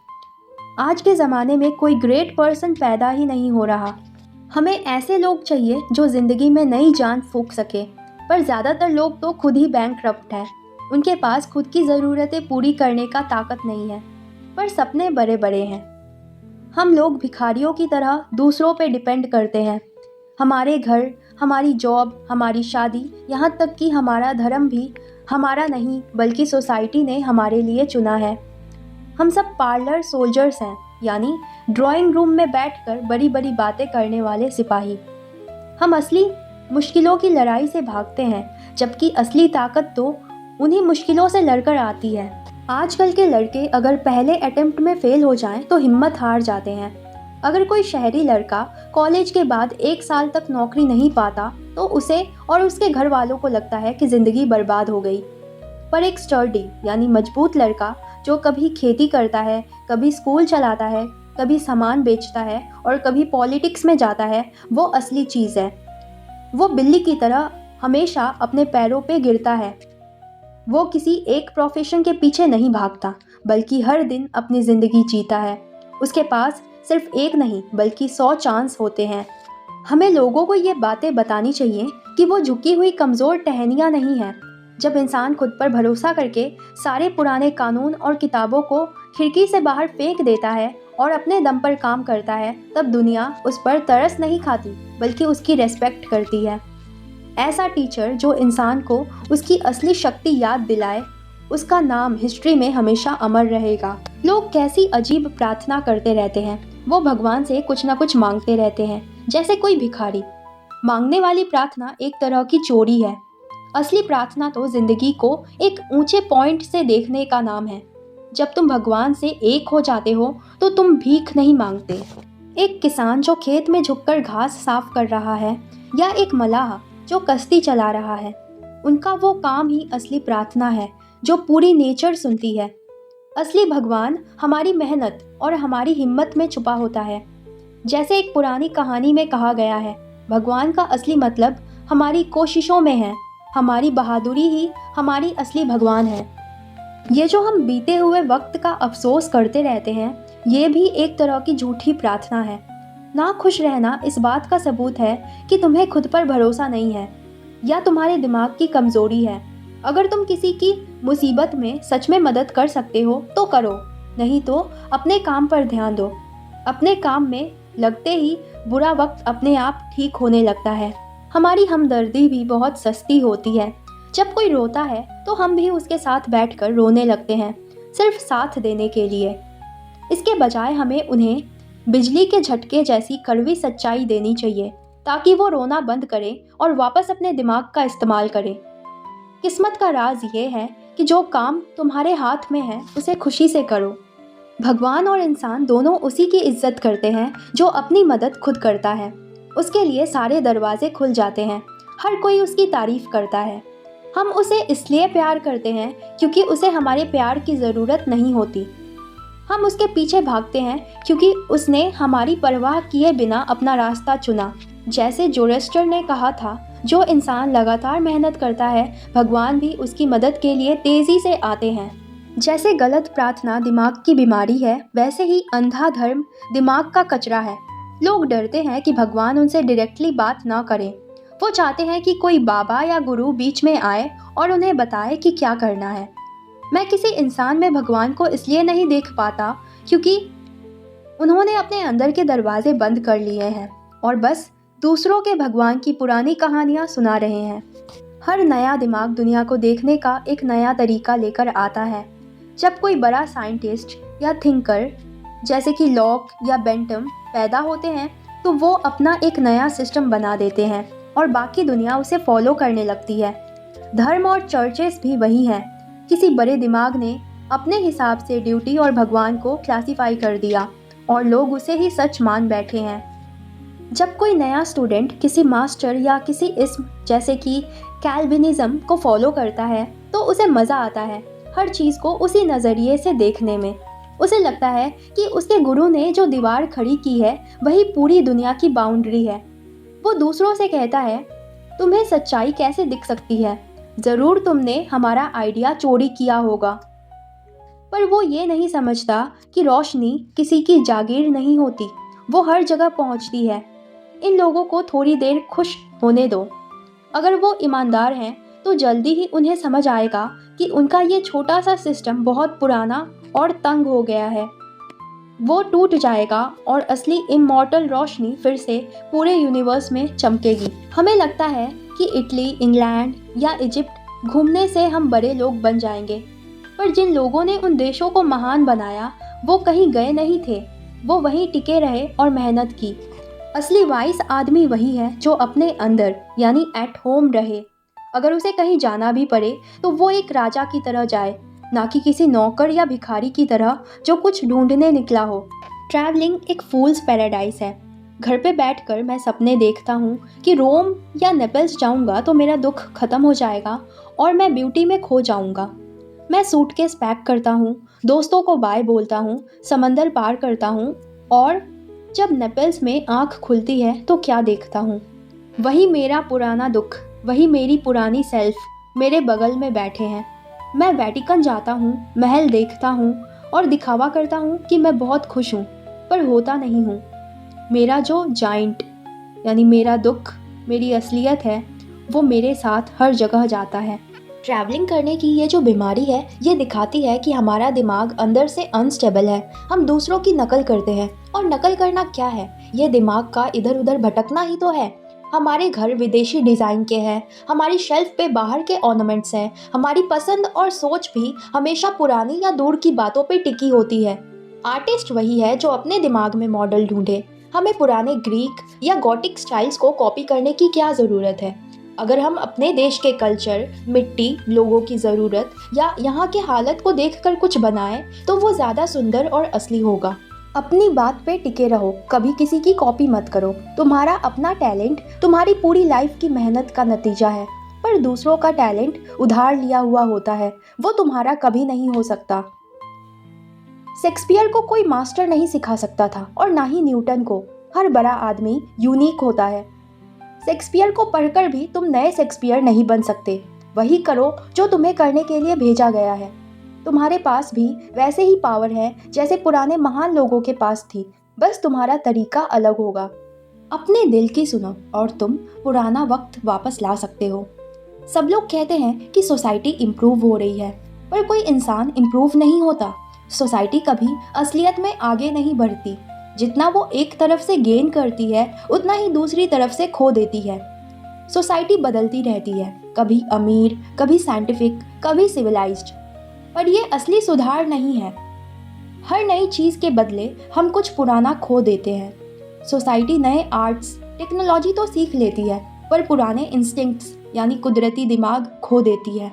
आज के ज़माने में कोई ग्रेट पर्सन पैदा ही नहीं हो रहा। हमें ऐसे लोग चाहिए जो ज़िंदगी में नई जान फूंक सके, पर ज़्यादातर लोग तो खुद ही बैंकक्रप्ट हैं। उनके पास खुद की ज़रूरतें पूरी करने का ताकत नहीं है, पर सपने बड़े बड़े हैं। हम लोग भिखारियों की तरह दूसरों पे डिपेंड करते हैं। हमारे घर, हमारी जॉब, हमारी शादी, यहाँ तक कि हमारा धर्म भी हमारा नहीं बल्कि सोसाइटी ने हमारे लिए चुना है। हम सब पार्लर सोल्जर्स हैं, यानी ड्राइंग रूम में बैठकर बड़ी बड़ी बातें करने वाले सिपाही। हम असली मुश्किलों की लड़ाई से भागते हैं, जबकि असली ताकत तो उन्हीं मुश्किलों से लड़कर आती है। आजकल के लड़के अगर पहले अटेम्प्ट में फेल हो जाएं तो हिम्मत हार जाते हैं। अगर कोई शहरी लड़का कॉलेज के बाद 1 साल तक नौकरी नहीं पाता तो उसे और उसके घर वालों को लगता है कि ज़िंदगी बर्बाद हो गई। पर एक स्टर्डी यानी मजबूत लड़का जो कभी खेती करता है, कभी स्कूल चलाता है, कभी सामान बेचता है और कभी पॉलिटिक्स में जाता है, वो असली चीज़ है। वो बिल्ली की तरह हमेशा अपने पैरों पे गिरता है। वो किसी एक प्रोफेशन के पीछे नहीं भागता, बल्कि हर दिन अपनी ज़िंदगी जीता है। उसके पास सिर्फ एक नहीं बल्कि 100 चांस होते हैं। हमें लोगों को ये बातें बतानी चाहिए कि वो झुकी हुई कमज़ोर टहनियाँ नहीं हैं। जब इंसान खुद पर भरोसा करके सारे पुराने कानून और किताबों को खिड़की से बाहर फेंक देता है और अपने दम पर काम करता है, तब दुनिया उस पर तरस नहीं खाती बल्कि उसकी रेस्पेक्ट करती है। ऐसा टीचर जो इंसान को उसकी असली शक्ति याद दिलाए, उसका नाम हिस्ट्री में हमेशा अमर रहेगा। लोग कैसी अजीब प्रार्थना करते रहते हैं। वो भगवान से कुछ ना कुछ मांगते रहते हैं, जैसे कोई भिखारी। मांगने वाली प्रार्थना एक तरह की चोरी है। असली प्रार्थना तो जिंदगी को एक ऊंचे पॉइंट से देखने का नाम है। जब तुम भगवान से एक हो जाते हो तो तुम भीख नहीं मांगते। एक किसान जो खेत में झुककर घास साफ कर रहा है या एक मलाह जो कश्ती चला रहा है, उनका वो काम ही असली प्रार्थना है जो पूरी नेचर सुनती है। असली भगवान हमारी मेहनत और हमारी हिम्मत में छुपा होता है। जैसे एक पुरानी कहानी में कहा गया है, भगवान का असली मतलब हमारी कोशिशों में है। हमारी बहादुरी ही हमारी असली भगवान है। ये जो हम बीते हुए वक्त का अफसोस करते रहते हैं, ये भी एक तरह की झूठी प्रार्थना है। ना खुश रहना इस बात का सबूत है कि तुम्हें खुद पर भरोसा नहीं है या तुम्हारे दिमाग की कमज़ोरी है। अगर तुम किसी की मुसीबत में सच में मदद कर सकते हो तो करो, नहीं तो अपने काम पर ध्यान दो। अपने काम में लगते ही बुरा वक्त अपने आप ठीक होने लगता है। हमारी हमदर्दी भी बहुत सस्ती होती है। जब कोई रोता है तो हम भी उसके साथ बैठकर रोने लगते हैं, सिर्फ साथ देने के लिए। इसके बजाय हमें उन्हें बिजली के झटके जैसी कड़वी सच्चाई देनी चाहिए, ताकि वो रोना बंद करें और वापस अपने दिमाग का इस्तेमाल करें। किस्मत का राज ये है कि जो काम तुम्हारे हाथ में है उसे खुशी से करो। भगवान और इंसान दोनों उसी की इज्जत करते हैं जो अपनी मदद खुद करता है। उसके लिए सारे दरवाजे खुल जाते हैं, हर कोई उसकी तारीफ करता है। हम उसे इसलिए प्यार करते हैं क्योंकि उसे हमारे प्यार की ज़रूरत नहीं होती। हम उसके पीछे भागते हैं क्योंकि उसने हमारी परवाह किए बिना अपना रास्ता चुना। जैसे जोरेस्टर ने कहा था, जो इंसान लगातार मेहनत करता है, भगवान भी उसकी मदद के लिए तेज़ी से आते हैं। जैसे गलत प्रार्थना दिमाग की बीमारी है, वैसे ही अंधा धर्म दिमाग का कचरा है। लोग डरते हैं कि भगवान उनसे डायरेक्टली बात ना करें। वो चाहते हैं कि कोई बाबा या गुरु बीच में आए और उन्हें बताए कि क्या करना है। मैं किसी इंसान में भगवान को इसलिए नहीं देख पाता क्योंकि उन्होंने अपने अंदर के दरवाजे बंद कर लिए हैं और बस दूसरों के भगवान की पुरानी कहानियाँ सुना रहे हैं। हर नया दिमाग दुनिया को देखने का एक नया तरीका लेकर आता है। जब कोई बड़ा साइंटिस्ट या थिंकर जैसे कि लॉक या बेंटम पैदा होते हैं, तो वो अपना एक नया सिस्टम बना देते हैं और बाकी दुनिया उसे फॉलो करने लगती है। धर्म और चर्चेस भी वही हैं। किसी बड़े दिमाग ने अपने हिसाब से ड्यूटी और भगवान को क्लासिफाई कर दिया और लोग उसे ही सच मान बैठे हैं। जब कोई नया स्टूडेंट किसी मास्टर या किसी इस्म जैसे कि कैल्विनिज्म को फॉलो करता है, तो उसे मज़ा आता है हर चीज़ को उसी नज़रिए से देखने में। उसे लगता है कि उसके गुरु ने जो दीवार खड़ी की है वही पूरी दुनिया की बाउंड्री है। वो दूसरों से कहता है, तुम्हें सच्चाई कैसे दिख सकती है? ज़रूर तुमने हमारा आइडिया चोरी किया होगा। पर वो ये नहीं समझता कि रोशनी किसी की जागीर नहीं होती, वो हर जगह पहुंचती है। इन लोगों को थोड़ी देर खुश होने दो। अगर वो ईमानदार हैं तो जल्दी ही उन्हें समझ आएगा कि उनका ये छोटा सा सिस्टम बहुत पुराना और तंग हो गया है। वो टूट जाएगा और असली इमॉर्टल रोशनी फिर से पूरे यूनिवर्स में चमकेगी। हमें लगता है कि इटली, इंग्लैंड या इजिप्ट घूमने से हम बड़े लोग बन जाएंगे, पर जिन लोगों ने उन देशों को महान बनाया वो कहीं गए नहीं थे, वो वहीं टिके रहे और मेहनत की। असली वाइस आदमी वही है जो अपने अंदर यानी एट होम रहे। अगर उसे कहीं जाना भी पड़े तो वो एक राजा की तरह जाए, ना कि किसी नौकर या भिखारी की तरह जो कुछ ढूंढने निकला हो। ट्रैवलिंग एक फूल्स पैराडाइज है। घर पे बैठकर मैं सपने देखता हूँ कि रोम या नेपल्स जाऊँगा तो मेरा दुख खत्म हो जाएगा और मैं ब्यूटी में खो जाऊँगा। मैं सूटकेस पैक करता हूँ, दोस्तों को बाय बोलता हूँ, समंदर पार करता हूँ और जब नेपल्स में आँख खुलती है तो क्या देखता हूँ? वही मेरा पुराना दुख, वही मेरी पुरानी सेल्फ मेरे बगल में बैठे हैं। मैं वेटिकन जाता हूँ, महल देखता हूँ और दिखावा करता हूँ कि मैं बहुत खुश हूँ, पर होता नहीं हूँ। मेरा जो जाइंट यानी मेरा दुख, मेरी असलियत है, वो मेरे साथ हर जगह जाता है। ट्रैवलिंग करने की ये जो बीमारी है, ये दिखाती है कि हमारा दिमाग अंदर से अनस्टेबल है। हम दूसरों की नकल करते हैं, और नकल करना क्या है? ये दिमाग का इधर उधर भटकना ही तो है। हमारे घर विदेशी डिज़ाइन के हैं, हमारी शेल्फ पे बाहर के ऑर्नामेंट्स हैं, हमारी पसंद और सोच भी हमेशा पुरानी या दूर की बातों पे टिकी होती है। आर्टिस्ट वही है जो अपने दिमाग में मॉडल ढूंढे। हमें पुराने ग्रीक या गॉथिक स्टाइल्स को कॉपी करने की क्या ज़रूरत है? अगर हम अपने देश के कल्चर, मिट्टी, लोगों की ज़रूरत या यहाँ के हालत को देखकर कुछ बनाएं, तो वो ज़्यादा सुंदर और असली होगा। अपनी बात पे टिके रहो, कभी किसी की कॉपी मत करो। तुम्हारा अपना टैलेंट तुम्हारी पूरी लाइफ की मेहनत का नतीजा है, पर दूसरों का टैलेंट उधार लिया हुआ होता है, वो तुम्हारा कभी नहीं हो सकता। शेक्सपियर को कोई मास्टर नहीं सिखा सकता था और ना ही न्यूटन को। हर बड़ा आदमी यूनिक होता है। शेक्सपियर को पढ़कर भी तुम नए शेक्सपियर नहीं बन सकते। वही करो जो तुम्हें करने के लिए भेजा गया है। तुम्हारे पास भी वैसे ही पावर है जैसे पुराने महान लोगों के पास थी, बस तुम्हारा तरीका अलग होगा। अपने दिल की सुनो और तुम पुराना वक्त वापस ला सकते हो। सब लोग कहते हैं कि सोसाइटी इम्प्रूव हो रही है, पर कोई इंसान इम्प्रूव नहीं होता। सोसाइटी कभी असलियत में आगे नहीं बढ़ती। जितना वो एक तरफ से गेन करती है, उतना ही दूसरी तरफ से खो देती है। सोसाइटी बदलती रहती है, कभी अमीर, कभी साइंटिफिक, कभी सिविलाइज्ड, पर ये असली सुधार नहीं है। हर नई चीज़ के बदले हम कुछ पुराना खो देते हैं। सोसाइटी नए आर्ट्स, टेक्नोलॉजी तो सीख लेती है, पर पुराने इंस्टिंक्ट्स यानी कुदरती दिमाग खो देती है।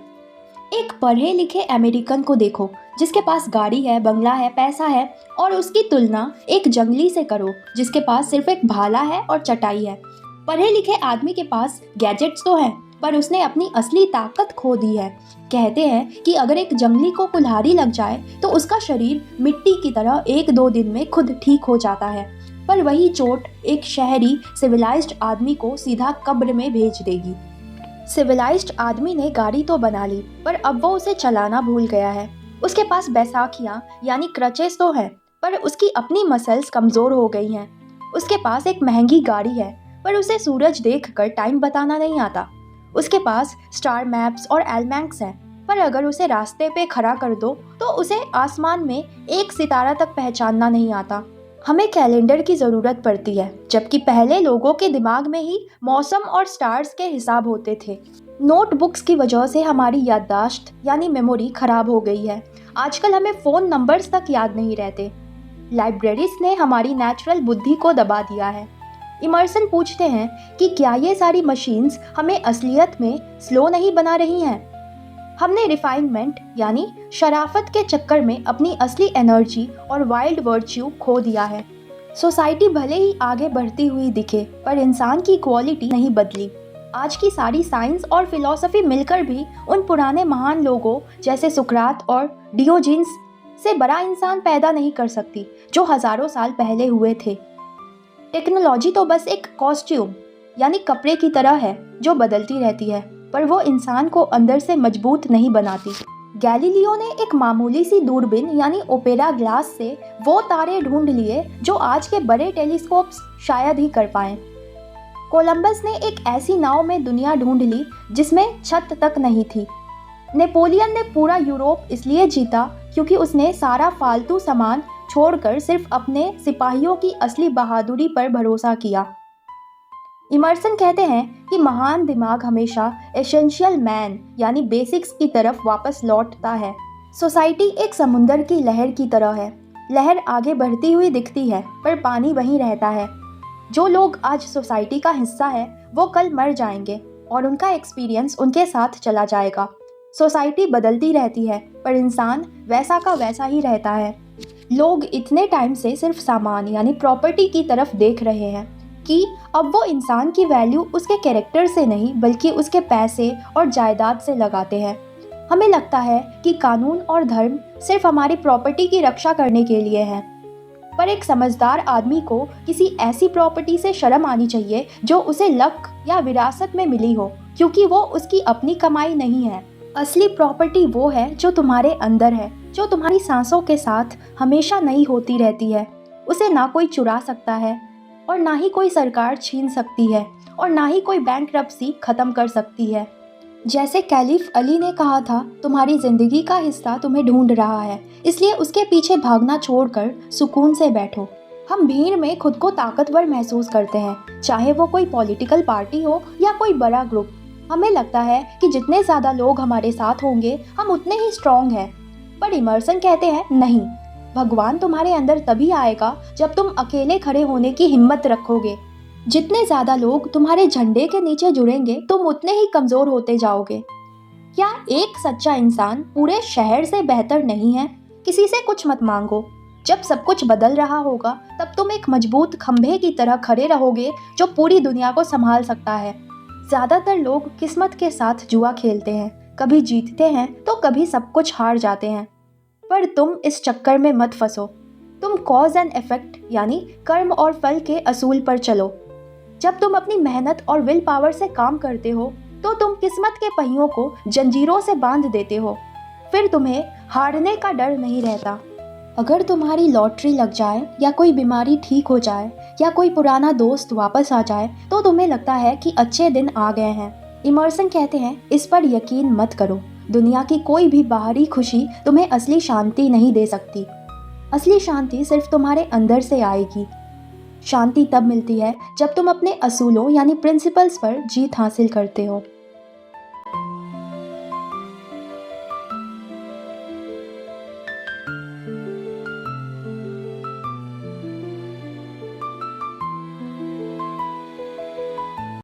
एक पढ़े लिखे अमेरिकन को देखो जिसके पास गाड़ी है, बंगला है, पैसा है, और उसकी तुलना एक जंगली से करो जिसके पास सिर्फ एक भाला है और चटाई है। पढ़े लिखे आदमी के पास गैजेट्स तो हैं, पर उसने अपनी असली ताकत खो दी है। कहते हैं कि अगर एक जंगली को कुल्हाड़ी लग जाए तो उसका शरीर मिट्टी की तरह 1-2 दिन में खुद ठीक हो जाता है, पर वही चोट एक शहरी सिविलाइज्ड आदमी को सीधा कब्र में भेज देगी। सिविलाइज्ड आदमी ने गाड़ी तो बना ली, पर अब वो उसे चलाना भूल गया है। उसके पास बैसाखियाँ यानी क्रचेस तो हैं, पर उसकी अपनी मसल्स कमज़ोर हो गई हैं। उसके पास एक महंगी गाड़ी है, पर उसे सूरज देखकर टाइम बताना नहीं आता। उसके पास स्टार मैप्स और एलमैक्स हैं, पर अगर उसे रास्ते पे खड़ा कर दो तो उसे आसमान में एक सितारा तक पहचानना नहीं आता। हमें कैलेंडर की ज़रूरत पड़ती है, जबकि पहले लोगों के दिमाग में ही मौसम और स्टार्स के हिसाब होते थे। नोटबुक्स की वजह से हमारी याददाश्त यानी मेमोरी खराब हो गई है। आजकल हमें फ़ोन नंबर्स तक याद नहीं रहते। लाइब्रेरीज ने हमारी नेचुरल बुद्धि को दबा दिया है। इमर्सन पूछते हैं कि क्या ये सारी मशीन्स हमें असलियत में स्लो नहीं बना रही हैं? हमने रिफाइनमेंट यानी शराफत के चक्कर में अपनी असली एनर्जी और वाइल्ड वर्च्यू खो दिया है। सोसाइटी भले ही आगे बढ़ती हुई दिखे, पर इंसान की क्वालिटी नहीं बदली। आज की सारी साइंस और फिलॉसफी मिलकर भी उन पुराने महान लोगों जैसे सुकरात और डियोजेन्स से बड़ा इंसान पैदा नहीं कर सकती जो हजारों साल पहले हुए थे। टेक्नोलॉजी तो बस एक कॉस्ट्यूम यानी कपड़े की तरह है जो बदलती रहती है, पर वो इंसान को अंदर से मजबूत नहीं बनाती। गैलीलियो ने एक मामूली सी दूरबीन यानी ओपेरा ग्लास से वो तारे ढूंढ लिए जो आज के बड़े टेलीस्कोप्स शायद ही कर पाएं। कोलंबस ने एक ऐसी नाव में दुनिया ढूंढ ली जिसमें छत तक नहीं थी। नेपोलियन ने पूरा यूरोप इसलिए जीता क्योंकि उसने सारा फालतू सामान छोड़कर सिर्फ अपने सिपाहियों की असली बहादुरी पर भरोसा किया। इमर्सन कहते हैं कि महान दिमाग हमेशा एसेंशियल मैन यानी बेसिक्स की तरफ वापस लौटता है। सोसाइटी एक समुंदर की लहर की तरह है। लहर आगे बढ़ती हुई दिखती है, पर पानी वहीं रहता है। जो लोग आज सोसाइटी का हिस्सा है वो कल मर जाएंगे और उनका एक्सपीरियंस उनके साथ चला जाएगा। सोसाइटी बदलती रहती है, पर इंसान वैसा का वैसा ही रहता है। लोग इतने टाइम से सिर्फ सामान यानी प्रॉपर्टी की तरफ देख रहे हैं कि अब वो इंसान की वैल्यू उसके कैरेक्टर से नहीं बल्कि उसके पैसे और जायदाद से लगाते हैं। हमें लगता है कि कानून और धर्म सिर्फ हमारी प्रॉपर्टी की रक्षा करने के लिए है, पर एक समझदार आदमी को किसी ऐसी प्रॉपर्टी से शर्म आनी चाहिए जो उसे लक या विरासत में मिली हो, क्योंकि वो उसकी अपनी कमाई नहीं है। असली प्रॉपर्टी वो है जो तुम्हारे अंदर है, जो तुम्हारी सांसों के साथ हमेशा नई होती रहती है। उसे ना कोई चुरा सकता है और ना ही कोई सरकार छीन सकती है और ना ही कोई बैंकरप्सी खत्म कर सकती है। जैसे कैलिफ अली ने कहा था, तुम्हारी जिंदगी का हिस्सा तुम्हें ढूंढ रहा है, इसलिए उसके पीछे भागना छोड़कर सुकून से बैठो। हम भीड़ में खुद को ताकतवर महसूस करते हैं, चाहे वो कोई पॉलिटिकल पार्टी हो या कोई बड़ा ग्रुप। हमें लगता है कि जितने ज़्यादा लोग हमारे साथ होंगे हम उतने ही स्ट्रॉन्ग हैं, पर इमर्सन कहते हैं नहीं, भगवान तुम्हारे अंदर तभी आएगा जब तुम अकेले खड़े होने की हिम्मत रखोगे। जितने ज़्यादा लोग तुम्हारे झंडे के नीचे जुड़ेंगे तुम उतने ही कमज़ोर होते जाओगे। क्या एक सच्चा इंसान पूरे शहर से बेहतर नहीं है? किसी से कुछ मत मांगो। जब सब कुछ बदल रहा होगा तब तुम एक मजबूत खंभे की तरह खड़े रहोगे जो पूरी दुनिया को संभाल सकता है। ज़्यादातर लोग किस्मत के साथ जुआ खेलते हैं, कभी जीतते हैं तो कभी सब कुछ हार जाते हैं, पर तुम इस चक्कर में मत फंसो। तुम कॉज एंड इफेक्ट यानी कर्म और फल के असूल पर चलो। जब तुम अपनी मेहनत और विल पावर से काम करते हो तो तुम किस्मत के पहियों को जंजीरों से बांध देते हो, फिर तुम्हें हारने का डर नहीं रहता। अगर तुम्हारी लॉटरी लग जाए या कोई बीमारी ठीक हो जाए या कोई पुराना दोस्त वापस आ जाए तो तुम्हें लगता है कि अच्छे दिन आ गए हैं। इमर्सन कहते हैं, इस पर यकीन मत करो। दुनिया की कोई भी बाहरी खुशी तुम्हें असली शांति नहीं दे सकती। असली शांति सिर्फ तुम्हारे अंदर से आएगी। शांति तब मिलती है जब तुम अपने असूलों यानी प्रिंसिपल्स पर जीत हासिल करते हो।